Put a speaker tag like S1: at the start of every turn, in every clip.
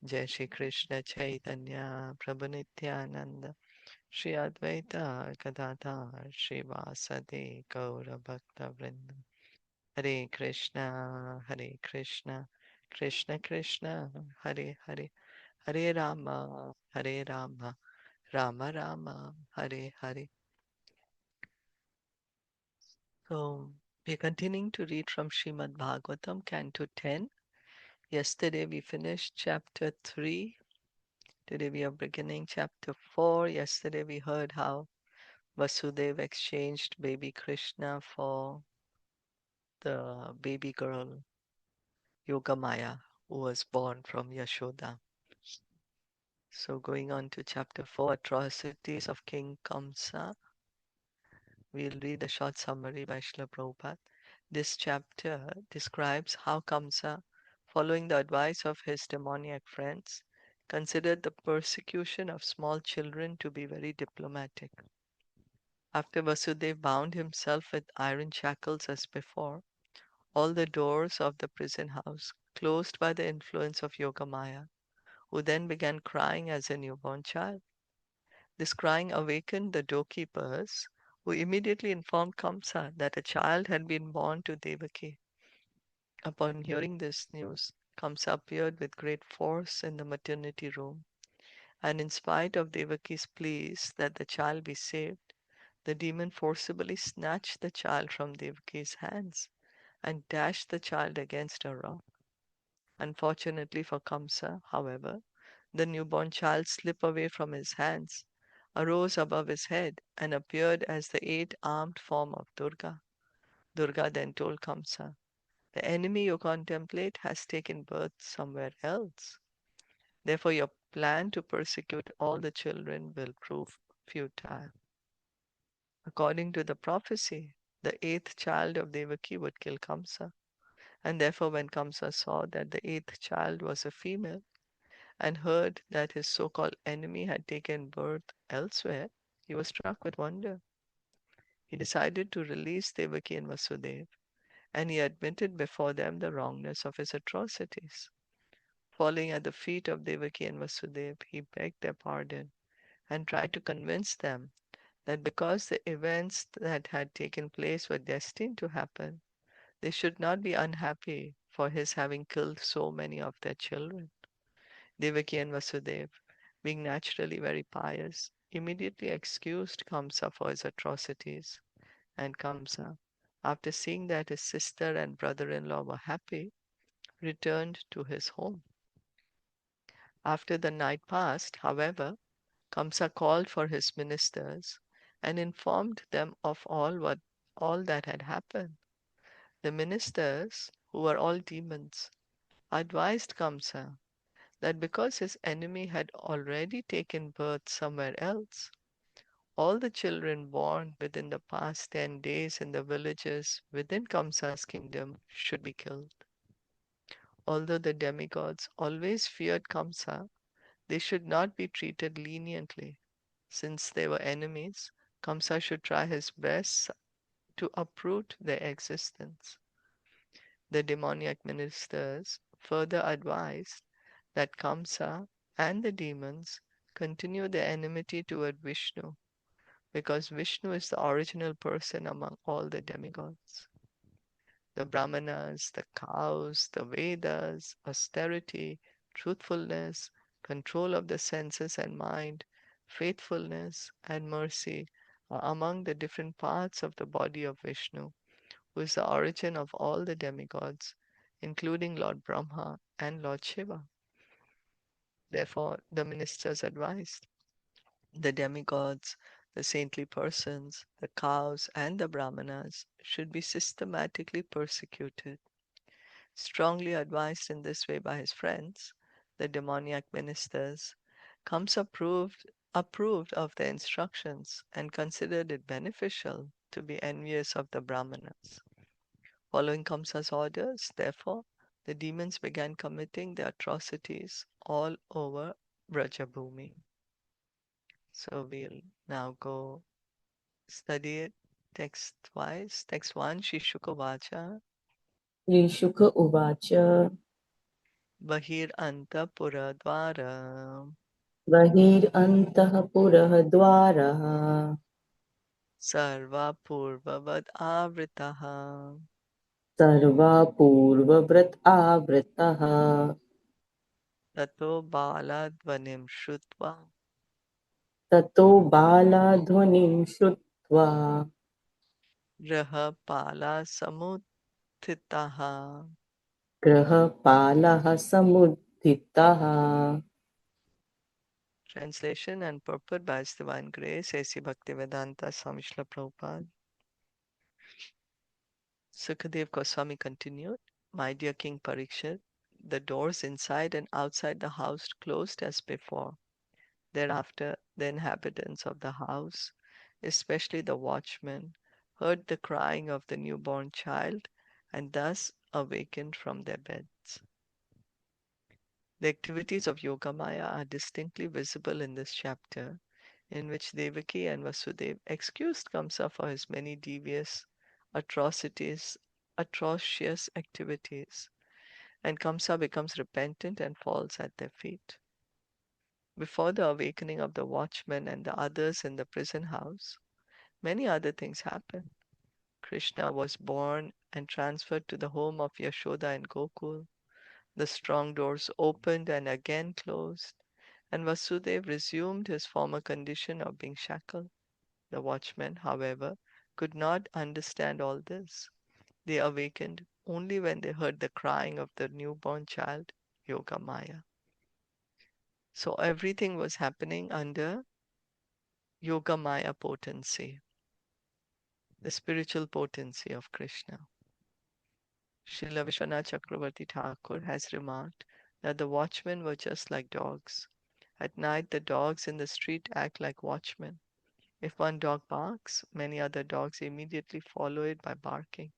S1: Jai Shri Krishna Chaitanya Prabhu Nityananda Shri Advaita Gadadhar Shri Vasade Gaura Bhakta Vrinda Hare Krishna Hare Krishna Krishna Krishna Hare Hare Hare Rama Hare Rama Rama Rama Hare Hare. So we're continuing to read from Srimad Bhagavatam, Canto 10. Yesterday we finished chapter 3. Today we are beginning chapter 4. Yesterday we heard how Vasudeva exchanged baby Krishna for the baby girl Yogamaya, who was born from Yashoda. So going on to chapter 4, Atrocities of King Kamsa. We'll read a short summary by Srila Prabhupada. This chapter describes how Kamsa, following the advice of his demoniac friends, considered the persecution of small children to be very diplomatic. After Vasudeva bound himself with iron shackles as before, all the doors of the prison house closed by the influence of Yogamaya, who then began crying as a newborn child. This crying awakened the doorkeepers, who immediately informed Kamsa that a child had been born to Devaki. Upon hearing this news, Kamsa appeared with great force in the maternity room, and in spite of Devaki's pleas that the child be saved, the demon forcibly snatched the child from Devaki's hands and dashed the child against a rock. Unfortunately for Kamsa, however, the newborn child slipped away from his hands, arose above his head, and appeared as the eight-armed form of Durga. Durga then told Kamsa, "The enemy you contemplate has taken birth somewhere else. Therefore, your plan to persecute all the children will prove futile." According to the prophecy, the eighth child of Devaki would kill Kamsa. And therefore, when Kamsa saw that the eighth child was a female and heard that his so-called enemy had taken birth elsewhere, he was struck with wonder. He decided to release Devaki and Vasudeva, and he admitted before them the wrongness of his atrocities. Falling at the feet of Devaki and Vasudeva, he begged their pardon and tried to convince them that because the events that had taken place were destined to happen, they should not be unhappy for his having killed so many of their children. Devaki and Vasudeva, being naturally very pious, immediately excused Kamsa for his atrocities, and Kamsa, after seeing that his sister and brother-in-law were happy, returned to his home. After the night passed, however, Kamsa called for his ministers and informed them of all that had happened. The ministers, who were all demons, advised Kamsa that because his enemy had already taken birth somewhere else, all the children born within the past 10 days in the villages within Kamsa's kingdom should be killed. Although the demigods always feared Kamsa, they should not be treated leniently. Since they were enemies, Kamsa should try his best to uproot their existence. The demoniac ministers further advised that Kamsa and the demons continue their enmity toward Vishnu, because Vishnu is the original person among all the demigods. The Brahmanas, the cows, the Vedas, austerity, truthfulness, control of the senses and mind, faithfulness, and mercy are among the different parts of the body of Vishnu, who is the origin of all the demigods, including Lord Brahma and Lord Shiva. Therefore, the ministers advised the demigods, the saintly persons, the cows, and the brahmanas should be systematically persecuted. Strongly advised in this way by his friends, the demoniac ministers, Kamsa approved of the instructions and considered it beneficial to be envious of the brahmanas. Following Kamsa's orders, therefore, the demons began committing their atrocities all over Brajabhumi. So we'll now go study it text-wise. Text 1, Shishuka Vacha.
S2: Sri Shuka Uvacha
S1: Bahir Antapura Dwara
S2: बहिरन्तःपुरः द्वारः
S1: Sarva Purvavad Avritaha
S2: सर्वापूर्ववृत् आवृतः
S1: Tato Baladvanim Shrutva
S2: ततो बालाध्वनिं श्रुत्वा
S1: Graha Pala Samudhitaha.
S2: गृहपालः समुद्दितः.
S1: Translation and purport by His Divine Grace, A.C. Bhaktivedanta Swami Srila Prabhupada. Sukadev Goswami continued, My dear King Parikshit, the doors inside and outside the house closed as before. Thereafter, the inhabitants of the house, especially the watchmen, heard the crying of the newborn child and thus awakened from their beds. The activities of Yogamaya are distinctly visible in this chapter, in which Devaki and Vasudev excused Kamsa for his many devious atrocities, atrocious activities, and Kamsa becomes repentant and falls at their feet. Before the awakening of the watchmen and the others in the prison house, many other things happened. Krishna was born and transferred to the home of Yashoda in Gokul. The strong doors opened and again closed, and Vasudev resumed his former condition of being shackled. The watchmen, however, could not understand all this. They awakened only when they heard the crying of the newborn child, Yogamaya. So everything was happening under Yogamaya potency, the spiritual potency of Krishna. Srila Vishwanath Chakravarti Thakur has remarked that the watchmen were just like dogs. At night, the dogs in the street act like watchmen. If one dog barks, many other dogs immediately follow it by barking.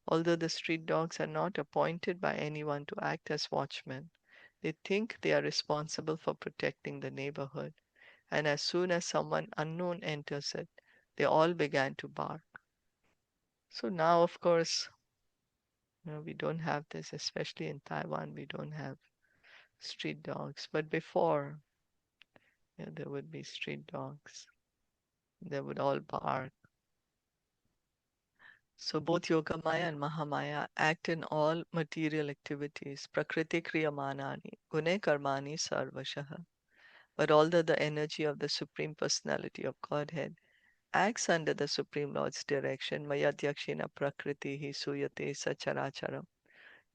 S1: Although the street dogs are not appointed by anyone to act as watchmen, they think they are responsible for protecting the neighborhood, and as soon as someone unknown enters it, they all began to bark. So now, of course, we don't have this, especially in Taiwan, we don't have street dogs. But before, there would be street dogs. They would all bark. So both Yogamaya and Mahamaya act in all material activities. Prakriti kriyamanani, gune karmani sarvashaha. But although the energy of the Supreme Personality of Godhead acts under the Supreme Lord's direction, Mayadhyakshina prakriti suyate sacharacharam.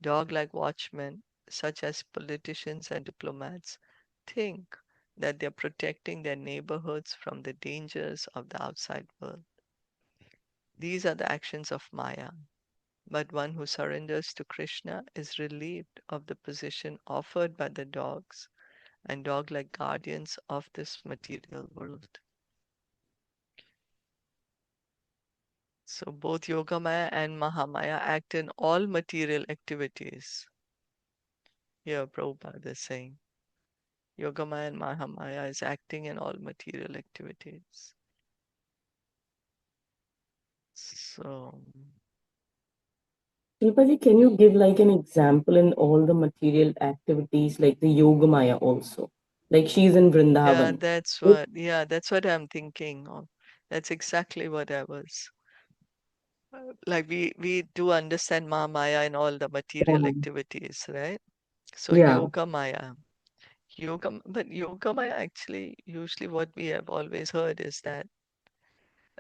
S1: Dog-like watchmen, such as politicians and diplomats, think that they are protecting their neighborhoods from the dangers of the outside world. These are the actions of Maya. But one who surrenders to Krishna is relieved of the position offered by the dogs and dog-like guardians of this material world. So both Yogamaya and Mahamaya act in all material activities. Here Prabhupada is saying Yogamaya and Mahamaya is acting in all material activities. So
S2: Shilpaji, can you give like an example in all the material activities, like the Yogamaya also? Like she's in
S1: yeah,
S2: Vrindavan.
S1: that's what I'm thinking of. That's exactly what I was. Like we do understand Mahamaya in all the material
S2: Yeah.
S1: activities, right? So
S2: Yeah.
S1: but Yoga Maya actually, usually what we have always heard is that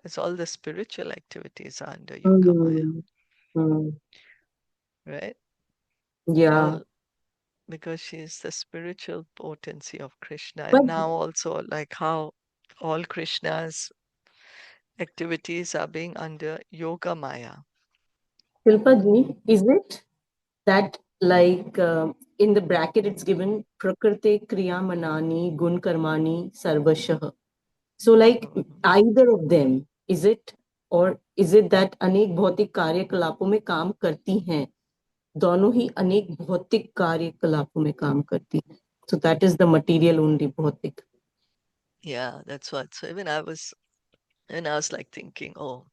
S1: it's all the spiritual activities are under Yoga Maya,
S2: Mm. Mm.
S1: right?
S2: Yeah.
S1: All because she is the spiritual potency of Krishna,
S2: But
S1: and now also like how all Krishna's activities are being under Yoga Maya.
S2: Shilpaji, is it that like in the bracket it's given Prakriti Kriya Manani Gun Karmani Sarvashah? So like
S1: Mhm.
S2: either of them, is it, or is it that अनेक भौतिक कार्यकलापों में काम करती हैं, दोनों ही अनेक भौतिक कार्यकलापों में काम करती हैं? So that is the material only भौतिक.
S1: Yeah, that's what. So even I was like thinking, oh,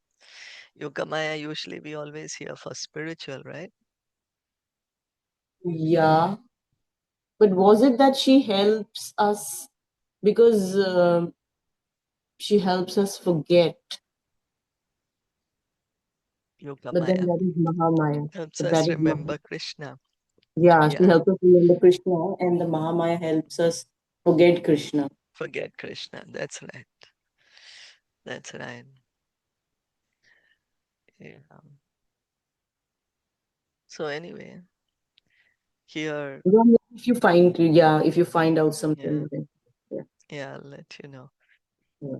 S1: Yoga Maya usually we always hear for spiritual, right?
S2: Yeah. But was it that she helps us because she helps us forget?
S1: Yoga
S2: But then
S1: Maya
S2: that is Mahamaya.
S1: helps
S2: But that
S1: us
S2: is Maha.
S1: remember Krishna.
S2: Yeah, she
S1: Yeah,
S2: helps us remember Krishna, and the Mahamaya helps us forget Krishna.
S1: forget Krishna. That's right. That's right. Yeah. So anyway, here,
S2: Yeah, if you find out
S1: yeah,
S2: something, then, yeah,
S1: yeah, I'll let you know.
S2: yeah.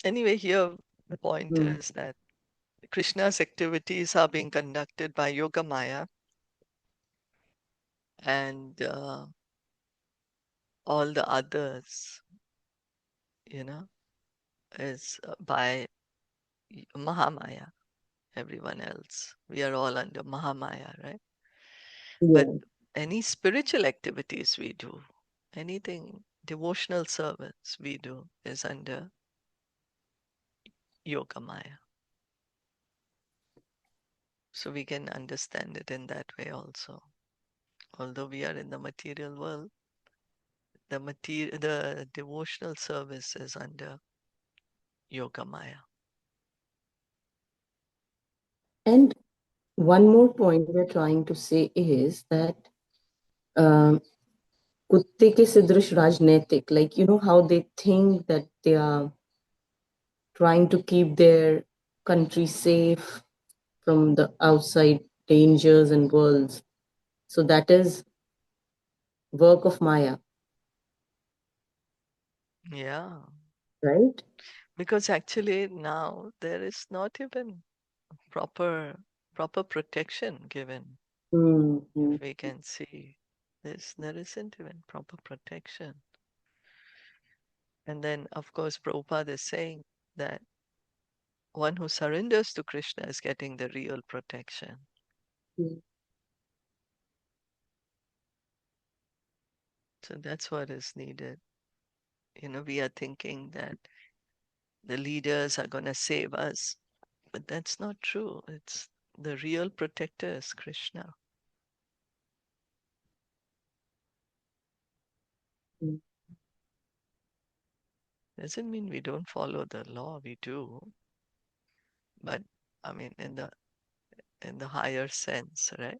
S1: Anyway, here the point
S2: Hmm.
S1: is that Krishna's activities are being conducted by Yoga Maya, and all the others, you know, is by Mahamaya. Everyone else, we are all under Mahamaya, right? But
S2: Yeah.
S1: any spiritual activities we do, anything devotional service we do is under Yoga Maya. So we can understand it in that way also. Although we are in the material world, the devotional service is under Yoga Maya.
S2: And one more point we're trying to say is that um, कुत्ते के सदृश राजनीतिक, like, how they think that they are trying to keep their country safe from the outside dangers and worlds. So that is work of Maya,
S1: Yeah,
S2: right?
S1: because actually now there is not even proper proper protection given.
S2: Mm-hmm.
S1: If we can see this, there isn't even proper protection. And then, of course, Prabhupada is saying that one who surrenders to Krishna is getting the real protection. So that's what is needed. We are thinking that the leaders are going to save us, but that's not true. It's the real protector is Krishna. Doesn't mean we don't follow the law, we do, but I mean in the higher sense, right?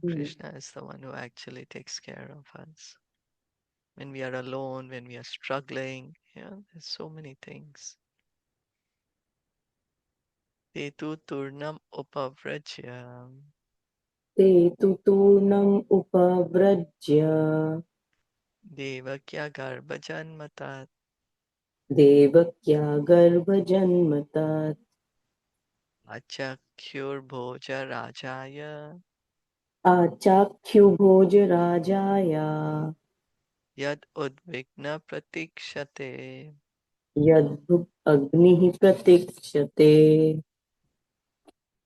S2: Mm-hmm.
S1: Krishna is the one who actually takes care of us. When we are alone, when we are struggling, there's so many things. Te tu turnam upavrajya
S2: ते तु तूर्णम् उपव्रज्य
S1: devakya garbhajanmatat
S2: देवक्या गर्भजन्मतात्
S1: achakyur bhoja rajaya
S2: आचाख्युभोजराजाय
S1: yad udvigna pratikshate.
S2: यद्भुक् अग्निः प्रतीक्षते.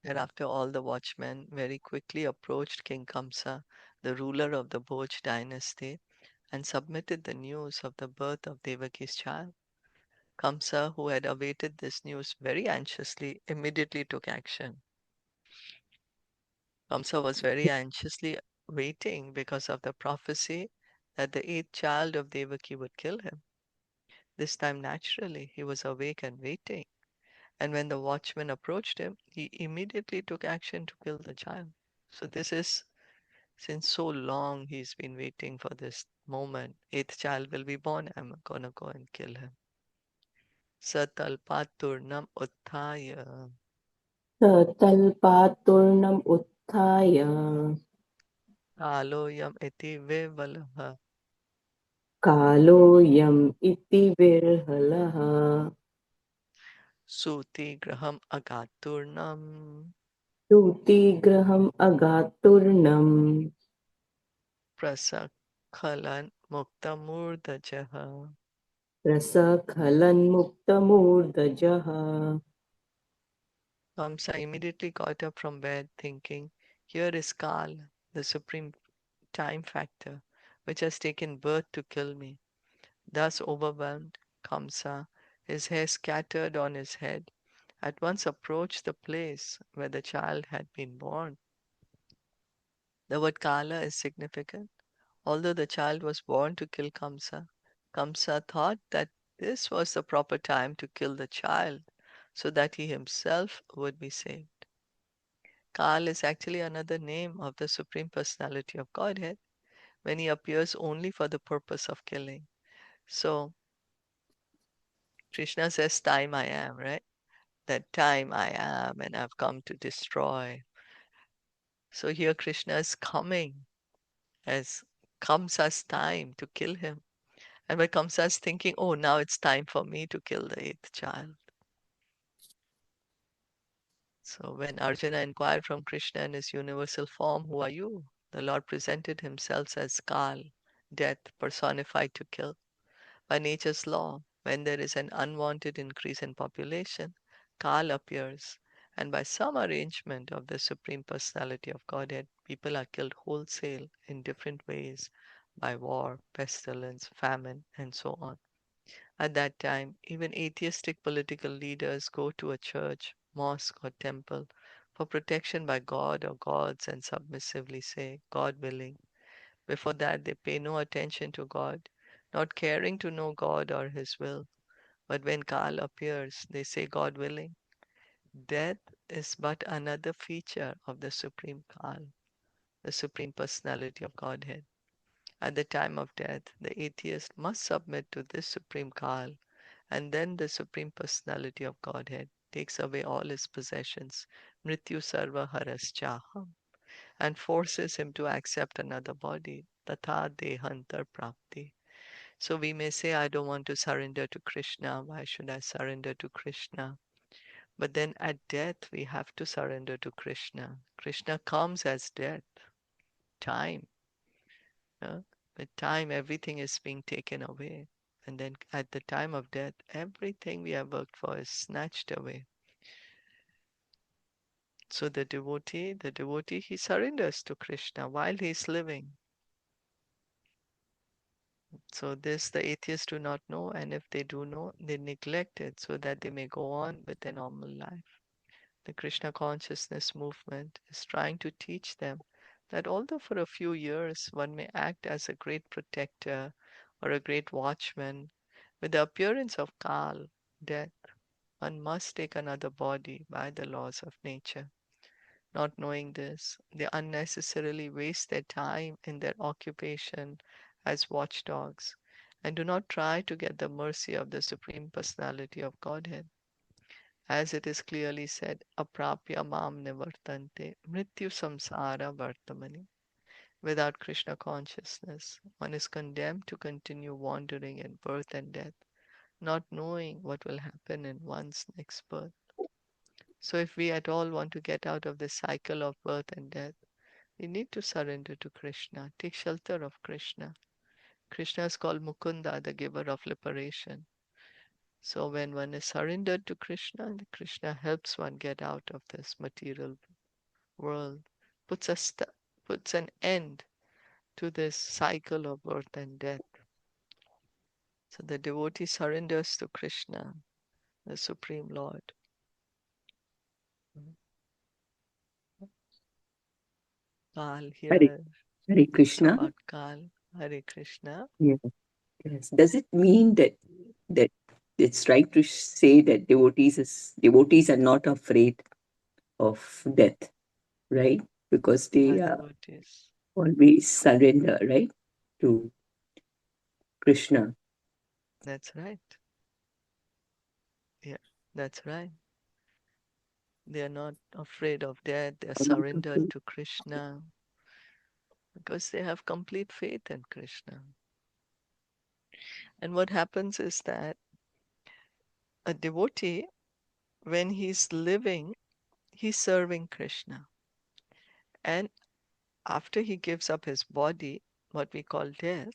S1: Thereafter, all the watchmen very quickly approached King Kamsa, the ruler of the Bhoj dynasty, and submitted the news of the birth of Devaki's child. Kamsa, who had awaited this news very anxiously, immediately took action. Kamsa was very anxiously waiting because of the prophecy that the eighth child of Devaki would kill him. This time, naturally, he was awake and waiting. And when the watchman approached him, he immediately took action to kill the child. So, this is since so long he's been waiting for this moment. Eighth child will be born, I'm gonna go and kill him. Satalpaturnam utthaya
S2: तल्पातुर्णम् उत्थाय
S1: aloyam iti vivalaha
S2: कालोऽयम् इति विर्हलः
S1: suti graham agaturnam
S2: श्रुतिग्रहम् अगातुर्णम्
S1: prasakhalan muktamurdajaha.
S2: रसखलन्मुक्तमूर्धजः.
S1: Kamsa immediately got up from bed, thinking, here is Kal, the supreme time factor, which has taken birth to kill me. Thus overwhelmed, Kamsa, his hair scattered on his head, at once approached the place where the child had been born. The word Kala is significant. Although the child was born to kill Kamsa, Kamsa thought that this was the proper time to kill the child so that he himself would be saved. Kal is actually another name of the Supreme Personality of Godhead when he appears only for the purpose of killing. So Krishna says, Time I am, right? That time I am, and I've come to destroy. So here Krishna is coming as Kamsa's time to kill him. And when Kamsa is thinking, oh, now it's time for me to kill the eighth child. So when Arjuna inquired from Krishna in his universal form, who are you? The Lord presented himself as Kal, death personified to kill. By nature's law, when there is an unwanted increase in population, Kal appears, and by some arrangement of the Supreme Personality of Godhead, people are killed wholesale in different ways by war, pestilence, famine, and so on. At that time, even atheistic political leaders go to a church, mosque, or temple for protection by God or gods and submissively say, God willing. Before that, they pay no attention to God, not caring to know God or His will. But when Kal appears, they say, God willing. Death is but another feature of the Supreme Kal, the Supreme Personality of Godhead. At the time of death, the atheist must submit to this Supreme Kal, and then the Supreme Personality of Godhead takes away all his possessions, Mrityu Sarva Haraschaham, and forces him to accept another body, Tatha Dehantar Prapti. So we may say, I don't want to surrender to Krishna. Why should I surrender to Krishna? But then at death, we have to surrender to Krishna. Krishna comes as death, time. With time, everything is being taken away. And then at the time of death, everything we have worked for is snatched away. So the devotee, he surrenders to Krishna while he is living. So this the atheists do not know, and if they do know, they neglect it so that they may go on with their normal life. The Krishna consciousness movement is trying to teach them that although for a few years one may act as a great protector or a great watchman, with the appearance of Kal, death, one must take another body by the laws of nature. Not knowing this, they unnecessarily waste their time in their occupation as watchdogs and do not try to get the mercy of the Supreme Personality of Godhead. As it is clearly said, aprapya mam nivartante mrityu samsara vartamani. Without Krishna consciousness, one is condemned to continue wandering in birth and death, not knowing what will happen in one's next birth. So if we at all want to get out of this cycle of birth and death, we need to surrender to Krishna, take shelter of Krishna. Krishna is called Mukunda, the giver of liberation. So when one is surrendered to Krishna, Krishna helps one get out of this material world, puts, a puts an end to this cycle of birth and death. So the devotee surrenders to Krishna, the Supreme Lord. Kal
S3: Hare,
S1: here
S3: Hare
S1: talks
S3: Krishna.
S1: about Kal. Hare Krishna.
S3: Yeah. Yes. Does it mean that it's right to say that devotees are not afraid of death, right? Because
S1: Are
S3: they
S1: devotees.
S3: always surrender, right, to Krishna.
S1: That's right. Yeah, that's right. They are not afraid of death. They are
S3: Are not
S1: surrendered
S3: afraid.
S1: to Krishna because they have complete faith in Krishna. And what happens is that a devotee, when he's living, he's serving Krishna. And after he gives up his body, what we call death,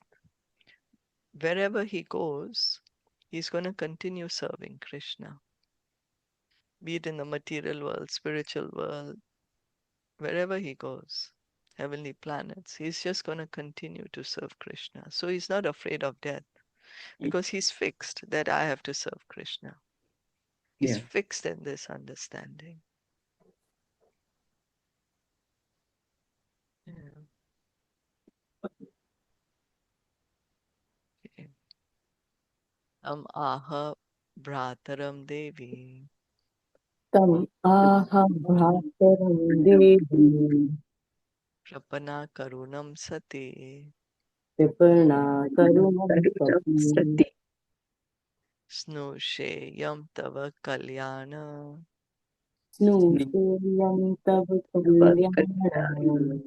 S1: wherever he goes, he's going to continue serving Krishna, be it in the material world, spiritual world, wherever he goes, heavenly planets, he's just going to continue to serve Krishna. So he's not afraid of death because he's fixed that I have to serve Krishna. He's
S3: Yeah.
S1: fixed in this understanding. Yeah. aha Bhrataram Devi.
S2: Tam aha bhataram devi.
S1: Prapana Karunam Sati.
S2: Viparna karunam sati.
S3: Sati.
S1: Snusheyam Tava Kalyana.
S2: Snushyam tav kalyanam.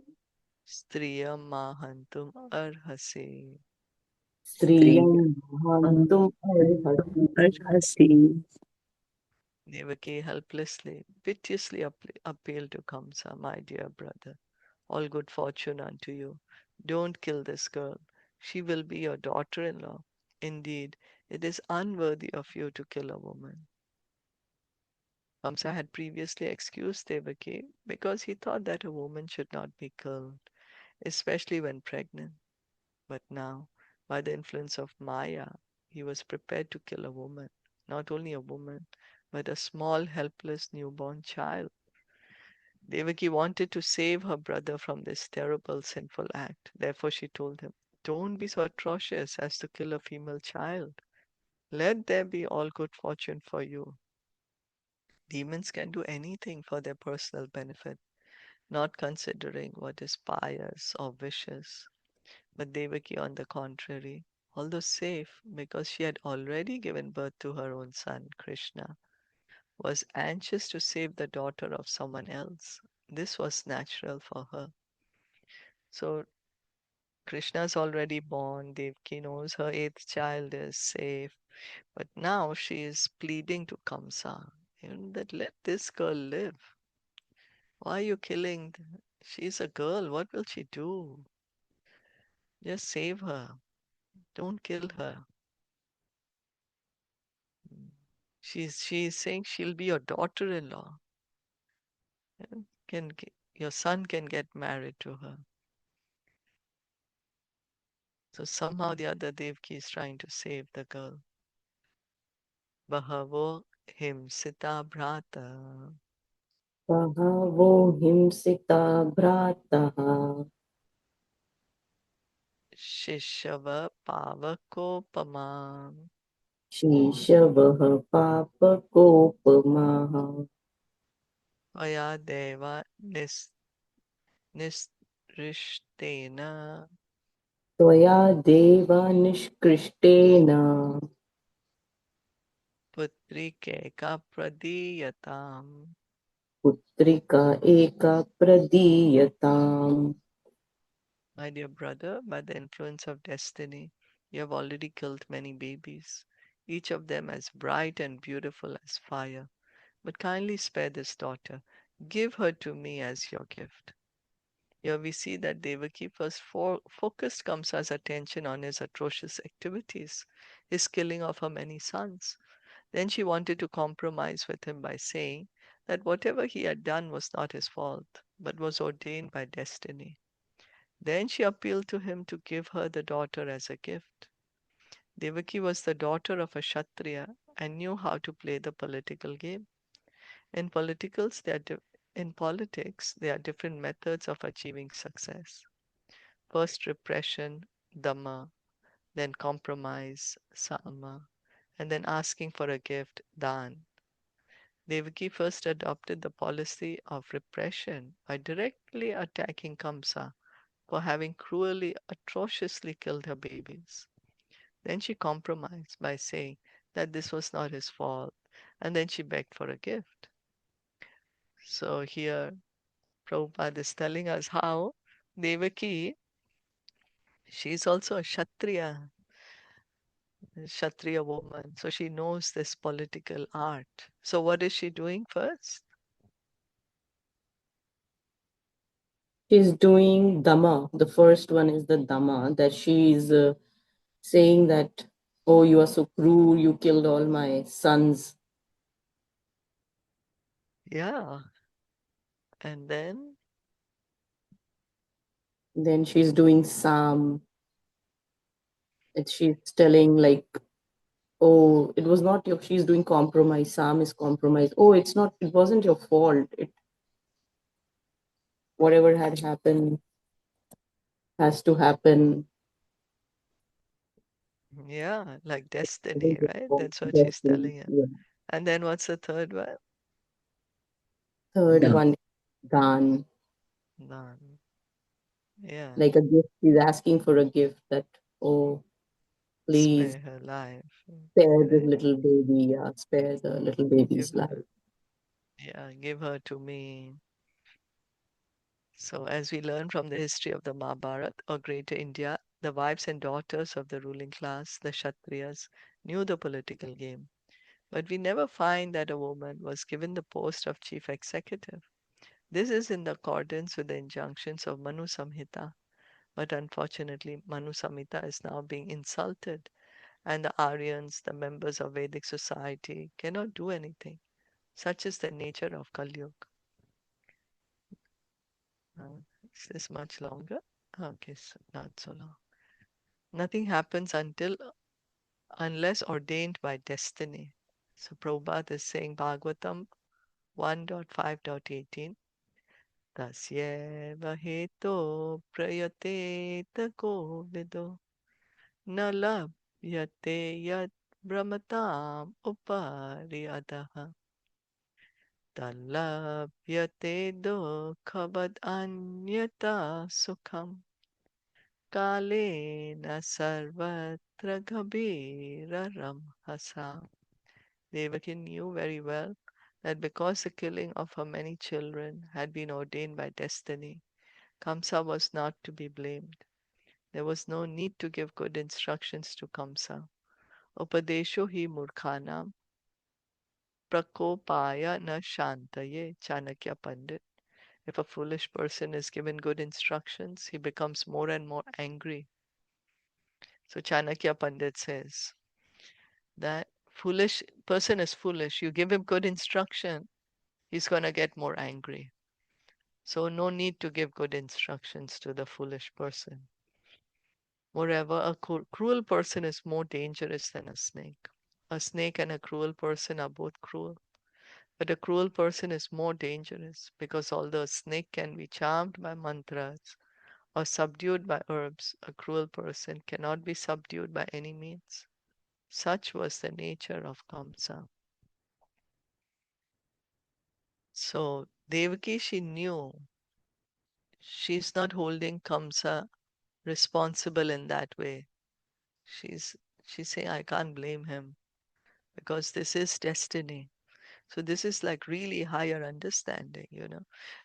S1: Striyam Mahantum Arhase.
S3: Stri.
S2: Striyam mahantum arhasi.
S3: Arhasi.
S1: Devaki helplessly, piteously appealed to Kamsa, my dear brother. All good fortune unto you. Don't kill this girl. She will be your daughter-in-law. Indeed, it is unworthy of you to kill a woman. Kamsa had previously excused Devaki because he thought that a woman should not be killed, especially when pregnant. But now, by the influence of Maya, he was prepared to kill a woman. Not only a woman, but a small, helpless newborn child. Devaki wanted to save her brother from this terrible, sinful act. Therefore, she told him, don't be so atrocious as to kill a female child. Let there be all good fortune for you. Demons can do anything for their personal benefit, not considering what is pious or vicious. But Devaki, on the contrary, although safe because she had already given birth to her own son, Krishna, was anxious to save the daughter of someone else. This was natural for her. So Krishna's already born, Devaki knows her eighth child is safe, but now she is pleading to Kamsa, that let this girl live. Why are you killing? She's a girl. What will she do? Just save her. Don't kill her. She's saying she'll be your daughter-in-law. Can your son can get married to her. So somehow the other Devaki is trying to save the girl. Bahavo himsita bhrata
S2: Bahavo himsita bhrataha.
S1: shishava pavakopama
S2: Shishavah papakopamaha.
S1: vaya deva nisrishtena
S2: Tvaya deva nishkrishtena.
S1: putrikeka pradiyatam.
S2: Putrika eka pradiyatam.
S1: My dear brother, by the influence of destiny, you have already killed many babies, each of them as bright and beautiful as fire. But kindly spare this daughter. Give her to me as your gift. Here we see that Devaki first focused Kamsa's attention on his atrocious activities, his killing of her many sons. Then she wanted to compromise with him by saying that whatever he had done was not his fault, but was ordained by destiny. Then she appealed to him to give her the daughter as a gift. Devaki was the daughter of a Kshatriya and knew how to play the political game. In politicals, in politics, there are different methods of achieving success. First, repression, dhamma, then compromise, sama, and then asking for a gift, dan. Devaki first adopted the policy of repression by directly attacking Kamsa for having cruelly, atrociously killed her babies. Then she compromised by saying that this was not his fault, and then she begged for a gift. So here, Prabhupada is telling us how Devaki, she's also a Kshatriya woman, so she knows this political art. So what is she doing first?
S2: She's doing Dhamma. The first one is the Dhamma, that she is saying that, oh, you are so cruel, you killed all my sons.
S1: Yeah. And then,
S2: Then she's doing Sam. And she's telling like, oh, it was not your, she's doing compromise. Sam is compromise. Oh, it wasn't your fault. Whatever had happened has to happen.
S1: Yeah, like destiny,
S2: Isn't it
S1: right?
S2: called
S1: That's what she's
S2: destiny?
S1: telling him.
S2: Yeah.
S1: And then what's the third one?
S2: Third
S3: Done.
S2: one, Dan,
S1: None. Yeah,
S2: like a gift. He's asking for a gift that, oh, please
S1: spare her life,
S2: spare the
S1: right?
S2: little baby. Yeah, spare the little baby's
S1: Give
S2: life.
S1: her, yeah, give her to me. So, as we learn from the history of the Mahabharata or Greater India, the wives and daughters of the ruling class, the Kshatriyas, knew the political game. But we never find that a woman was given the post of chief executive. This is in accordance with the injunctions of Manu Samhita. But unfortunately, Manu Samhita is now being insulted, and the Aryans, the members of Vedic society, cannot do anything. Such is the nature of Kali Yuga. Is this much longer? Okay, so not so long. Nothing happens unless ordained by destiny. So Prabhupada is saying Bhagavatam 1.5.18 Tasyeva heto prayate ko vido na labhyate yad brahmatam upari adaha talabhyate dukhabad anyata sukham kalena sarvatra gabira ramhasa. Devaki knew very well that because the killing of her many children had been ordained by destiny, Kamsa was not to be blamed. There was no need to give good instructions to Kamsa. Upadesho hi murkhanam prakopaya na shantaye, Chanakya Pandit. If a foolish person is given good instructions, he becomes more and more angry. So Chanakya Pandit says that foolish person is foolish. You give him good instruction, he's going to get more angry. So no need to give good instructions to the foolish person. Moreover, a cruel person is more dangerous than a snake. A snake and a cruel person are both cruel, but a cruel person is more dangerous because although a snake can be charmed by mantras or subdued by herbs, a cruel person cannot be subdued by any means. Such was the nature of Kamsa. So Devaki, she knew she's not holding Kamsa responsible in that way. She's she's saying I can't blame him because this is destiny. So this is like really higher understanding,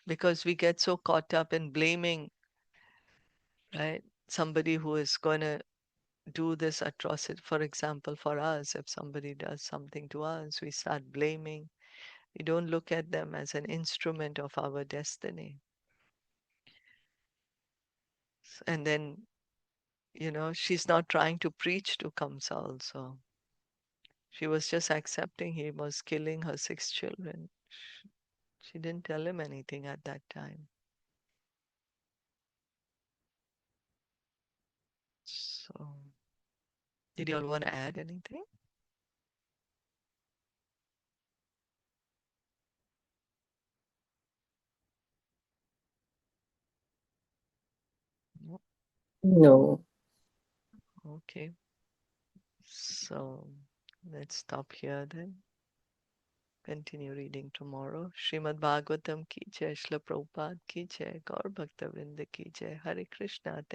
S1: because we get so caught up in blaming, right? Somebody who is going to do this atrocity. For example, for us, if somebody does something to us, we start blaming. We don't look at them as an instrument of our destiny. And then, she's not trying to preach to Kamsa also. She was just accepting he was killing her 6 children. She didn't tell him anything at that time. So, did you all want to add anything? No?
S2: No.
S1: Okay. So, let's stop here then. Continue reading tomorrow. Srimad Bhagavatam ki jai, Srila Prabhupada ki jai, Gaur Bhakta Vrinda ki jai, Hare Krishna.